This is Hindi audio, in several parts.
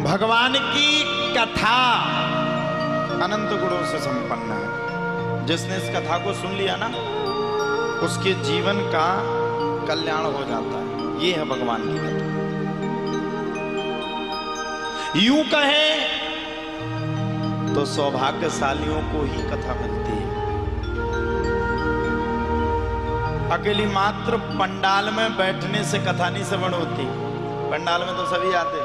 भगवान की कथा अनंत गुणों से संपन्न है। जिसने इस कथा को सुन लिया ना, उसके जीवन का कल्याण हो जाता है। ये है भगवान की कथा। यूं कहें तो सौभाग्यशालियों को ही कथा मिलती है। अकेली मात्र पंडाल में बैठने से कथा नहीं श्रवण होती। पंडाल में तो सभी आते,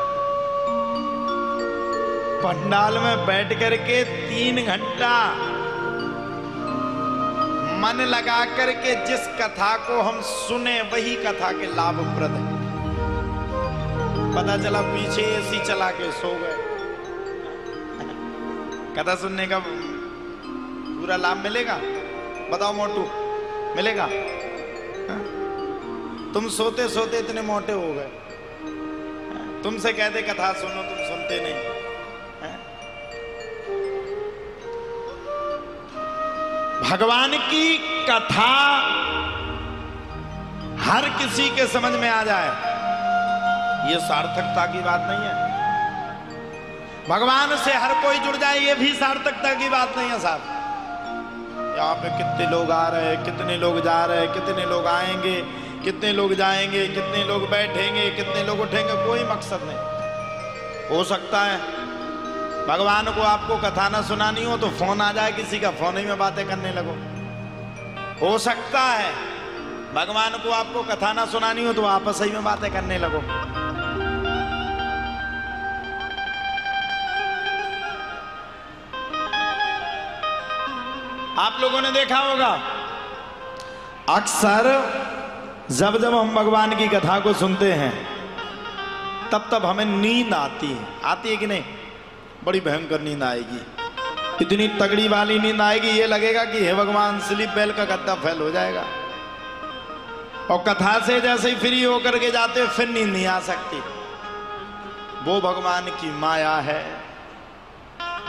पंडाल में बैठ करके 3 घंटा मन लगा करके जिस कथा को हम सुने वही कथा के लाभप्रद है। पता चला पीछे एसी चला के सो गए, कथा सुनने का पूरा लाभ मिलेगा? बताओ मोटू, मिलेगा? तुम सोते सोते इतने मोटे हो गए, तुमसे कहते कथा सुनो, तुम सुनते नहीं। भगवान की कथा हर किसी के समझ में आ जाए, यह सार्थकता की बात नहीं है। भगवान से हर कोई जुड़ जाए, यह भी सार्थकता की बात नहीं है साहब। यहाँ पे कितने लोग आ रहे हैं, कितने लोग जा रहे हैं, कितने लोग आएंगे, कितने लोग जाएंगे, कितने लोग बैठेंगे, कितने लोग उठेंगे, कोई मकसद नहीं। हो सकता है भगवान को आपको कथा ना सुनानी हो तो फोन आ जाए किसी का, फोन ही में बातें करने लगो। हो सकता है भगवान को आपको कथा ना सुनानी हो तो आपस ही में बातें करने लगो। आप लोगों ने देखा होगा, अक्सर जब जब हम भगवान की कथा को सुनते हैं तब तब हमें नींद आती है कि नहीं? बड़ी भयंकर नींद आएगी, इतनी तगड़ी वाली नींद आएगी, ये लगेगा कि हे भगवान स्लीप बेल का गद्दा फेल हो जाएगा। और कथा से जैसे ही फ्री होकर के जाते हो फिर नींद नहीं आ सकती। वो भगवान की माया है।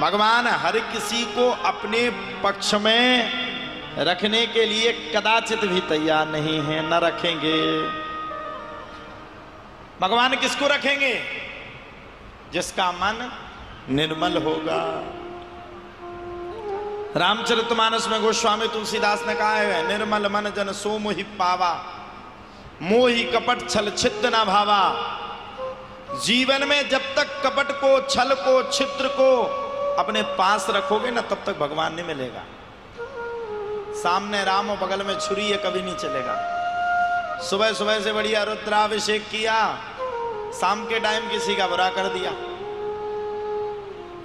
भगवान हर किसी को अपने पक्ष में रखने के लिए कदाचित भी तैयार नहीं है, न रखेंगे। भगवान किसको रखेंगे? जिसका मन निर्मल होगा। रामचरितमानस में गोस्वामी तुलसीदास ने कहा है, निर्मल मन जन सो मोहि पावा, मोहि कपट छल छिद्र न भावा। जीवन में जब तक कपट को, छल को, छिद्र को अपने पास रखोगे ना, तब तक भगवान नहीं मिलेगा। सामने राम और बगल में छुरी है, कभी नहीं चलेगा। सुबह सुबह से बढ़िया रुद्राभिषेक किया, शाम के टाइम किसी का बुरा कर दिया।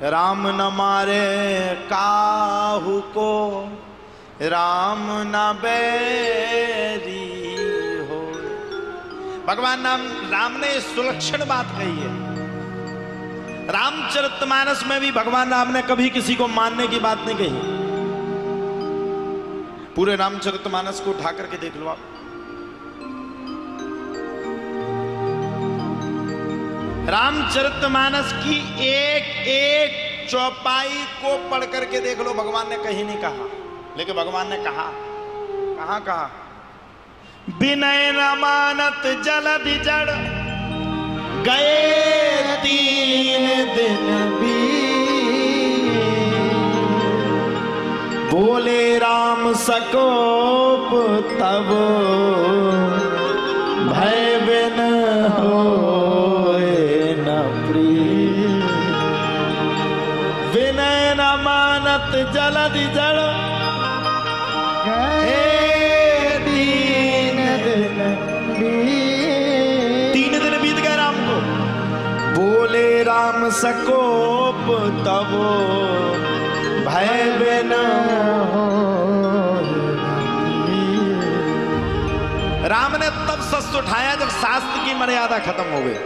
राम न मारे काहू को, राम न बैरी हो। भगवान राम ने सुलक्षण बात कही है। रामचरितमानस में भी भगवान राम ने कभी किसी को मानने की बात नहीं कही। पूरे रामचरितमानस को उठा करके देख लो आप। रामचरितमानस की एक एक चौपाई को पढ़ करके देख लो, भगवान ने कहीं नहीं कहा, लेकिन भगवान ने कहा। कहां कहा? विनय न मानत जलधि जड़, गए 3 दिन बीत, बोले राम सकोप तब, भय बिन होए न प्रीत। विनय न मानत जलधि जड़, गए 3 दिन बीत। 3 दिन बीत गए राम को, बोले राम सकोप तब, भय बिन राम ने तब शस्त्र उठाया जब शास्त्र की मर्यादा खत्म हो गई।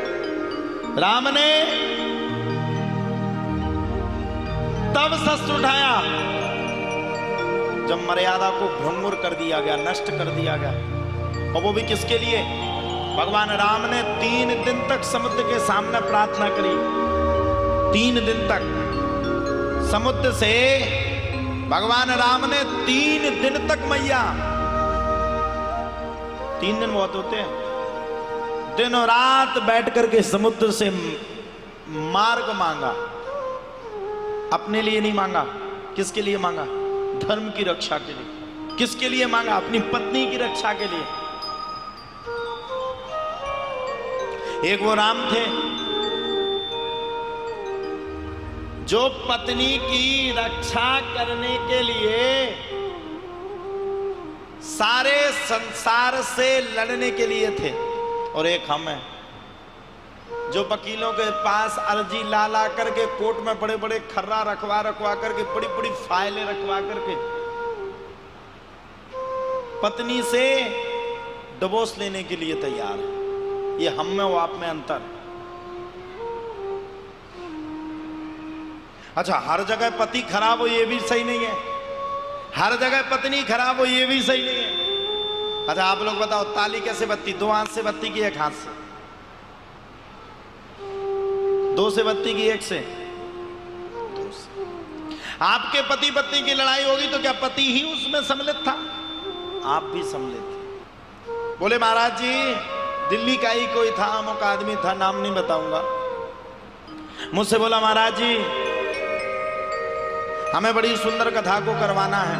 राम ने तब शस्त्र उठाया जब मर्यादा को भंगुर कर दिया गया, नष्ट कर दिया गया। और वो भी किसके लिए? भगवान राम ने 3 दिन तक समुद्र के सामने प्रार्थना करी। 3 दिन तक समुद्र से भगवान राम ने 3 दिन तक मैया, 3 दिन बहुत होते हैं, दिन और रात बैठ करके समुद्र से मार्ग मांगा, अपने लिए नहीं मांगा। किसके लिए मांगा? धर्म की रक्षा के लिए। किसके लिए मांगा? अपनी पत्नी की रक्षा के लिए। एक वो राम थे जो पत्नी की रक्षा करने के लिए सारे संसार से लड़ने के लिए थे। और एक हम हैं जो वकीलों के पास अर्जी ला ला करके कोर्ट में बड़े बड़े खर्रा रखवा करके बड़ी बड़ी फाइलें रखवा करके पत्नी से डिवोर्स लेने के लिए तैयार है। ये हम में वो आप में अंतर। अच्छा, हर जगह पति खराब हो ये भी सही नहीं है, हर जगह पत्नी खराब हो ये भी सही नहीं है। अच्छा आप लोग बताओ, ताली कैसे बत्ती? दो हाथ से बत्ती की, एक हाथ से? दो से बत्ती की, एक से? दो से। आपके पति पत्नी की लड़ाई होगी तो क्या पति ही उसमें सम्मिलित था? आप भी सम्मिलित थे। बोले महाराज जी दिल्ली का ही कोई था, अमुक आदमी था, नाम नहीं बताऊंगा, मुझसे बोला महाराज जी हमें बड़ी सुंदर कथा को करवाना है।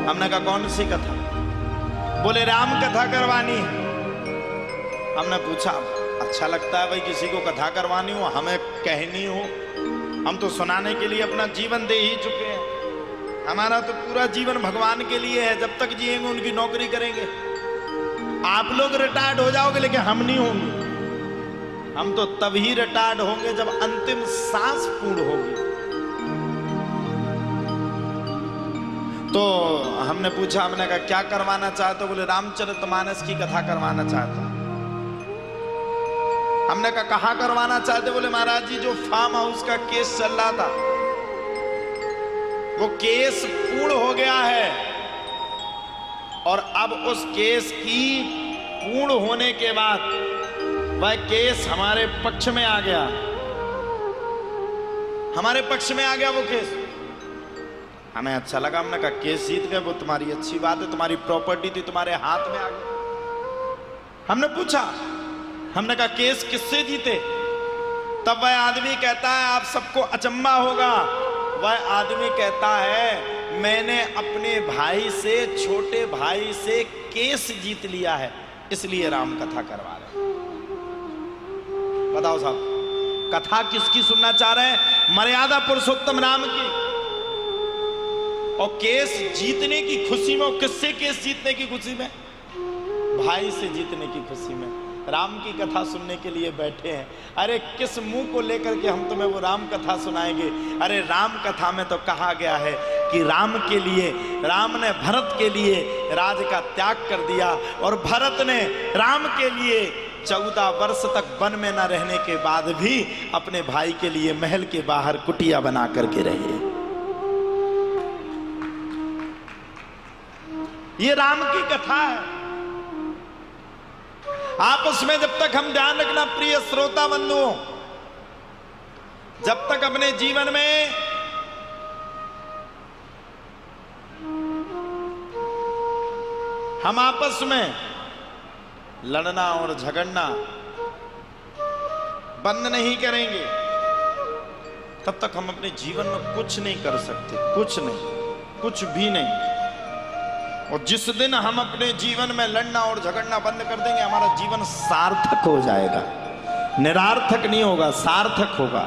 हमने कहा कौन सी कथा? बोले राम कथा करवानी है। हमने पूछा अच्छा लगता है भाई किसी को कथा करवानी हो, हमें कहनी हो? हम तो सुनाने के लिए अपना जीवन दे ही चुके हैं। हमारा तो पूरा जीवन भगवान के लिए है, जब तक जिएंगे उनकी नौकरी करेंगे। आप लोग रिटायर्ड हो जाओगे लेकिन हम नहीं होंगे। हम तो तभी रिटायर्ड होंगे जब अंतिम सांस पूर्ण होगी। तो हमने पूछा, हमने कहा क्या करवाना चाहते हो? बोले रामचरितमानस की कथा करवाना चाहते। हमने कहा कहाँ करवाना चाहते? बोले महाराज जी जो फार्म हाउस का केस चल रहा था वो केस पूर्ण हो गया है और अब उस केस की पूर्ण होने के बाद वह केस हमारे पक्ष में आ गया, हमारे पक्ष में आ गया वो केस। हमें अच्छा लगा, हमने कहा केस जीत गए, वो तुम्हारी अच्छी बात है, तुम्हारी प्रॉपर्टी थी तुम्हारे हाथ में आ गई। हमने पूछा, हमने कहा केस किससे जीते? तब वह आदमी कहता है, आप सबको अचंभा होगा, वह आदमी कहता है मैंने अपने भाई से, छोटे भाई से केस जीत लिया है, इसलिए राम कथा करवा रहे। बताओ साहब, कथा किसकी सुनना चाह रहे हैं? मर्यादा पुरुषोत्तम राम की। और केस जीतने की खुशी में, किससे केस जीतने की खुशी में? भाई से जीतने की खुशी में। राम की कथा सुनने के लिए बैठे हैं। अरे किस मुंह को लेकर के हम तुम्हें वो राम कथा सुनाएंगे? अरे राम कथा में तो कहा गया है कि राम के लिए, राम ने भरत के लिए राज का त्याग कर दिया और भरत ने राम के लिए 14 वर्ष तक वन में न रहने के बाद भी अपने भाई के लिए महल के बाहर कुटिया बना करके रहे। ये राम की कथा है। आपस में जब तक हम ध्यान रखना प्रिय श्रोता बंधुओं, जब तक अपने जीवन में हम आपस में लड़ना और झगड़ना बंद नहीं करेंगे, तब तक हम अपने जीवन में कुछ नहीं कर सकते, कुछ नहीं, कुछ भी नहीं। और जिस दिन हम अपने जीवन में लड़ना और झगड़ना बंद कर देंगे, हमारा जीवन सार्थक हो जाएगा, निरार्थक नहीं होगा, सार्थक होगा।